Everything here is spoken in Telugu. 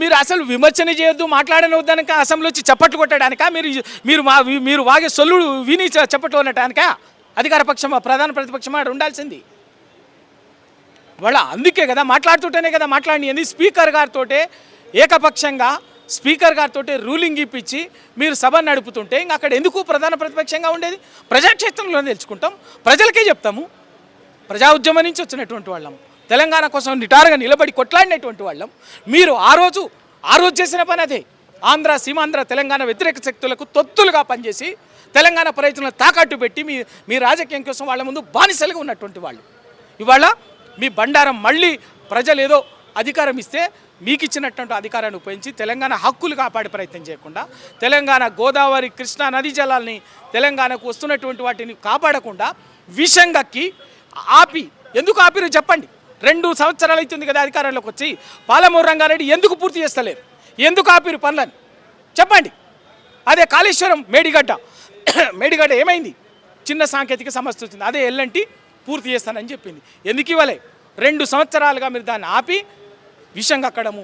మీరు అసలు విమర్శన చేయొద్దు, మాట్లాడనవద్దనక అసెంబ్లీ వచ్చి చప్పట్లు కొట్టడానిక, మీరు వాగే సొల్లుడు విని చప్పట్లు కొట్టడానిక అధికార పక్షమా ప్రధాన ప్రతిపక్షమా ఉండాల్సింది? వాళ్ళ అందుకే కదా మాట్లాడుతుంటేనే కదా మాట్లాడినది. స్పీకర్ గారితో ఏకపక్షంగా స్పీకర్ గారితో రూలింగ్ ఇప్పించి మీరు సభ నడుపుతుంటే ఇంకా అక్కడ ఎందుకు ప్రధాన ప్రతిపక్షంగా ఉండేది? ప్రజాక్షేత్రంలో తెలుసుకుంటాం, ప్రజలకే చెప్తాము. ప్రజా ఉద్యమం నుంచి వచ్చినటువంటి వాళ్ళం, తెలంగాణ కోసం నిటారుగా నిలబడి కొట్లాడినటువంటి వాళ్ళం. మీరు ఆ రోజు చేసిన పని అదే. ఆంధ్ర సీమాంధ్ర తెలంగాణ వ్యతిరేక శక్తులకు తొత్తులుగా పనిచేసి తెలంగాణ ప్రయత్నాలను తాకట్టు పెట్టి మీ రాజకీయం కోసం వాళ్ళ ముందు బానిసలుగా ఉన్నటువంటి వాళ్ళు. ఇవాళ మీ బండారం మళ్ళీ ప్రజలు ఏదో అధికారం ఇస్తే మీకు ఇచ్చినటువంటి అధికారాన్ని ఉపయోగించి తెలంగాణ హక్కులు కాపాడే ప్రయత్నం చేయకుండా, తెలంగాణ గోదావరి కృష్ణా నదీ జలాల్ని తెలంగాణకు వస్తున్నటువంటి వాటిని కాపాడకుండా విషంగక్కి ఆపి, ఎందుకు ఆపిరు చెప్పండి? 2 సంవత్సరాలు అవుతుంది కదా అధికారంలోకి వచ్చి. పాలమూరు రంగారెడ్డి ఎందుకు పూర్తి చేస్తలేరు? ఎందుకు ఆపిరు పనులని చెప్పండి? అదే కాళేశ్వరం మేడిగడ్డ ఏమైంది? చిన్న సాంకేతిక సమస్య వచ్చింది, అదే ఎల్లంటి పూర్తి చేస్తానని చెప్పింది. ఎందుకు ఇవ్వలే? 2 సంవత్సరాలుగా మీరు దాన్ని ఆపి విషం కక్కడము,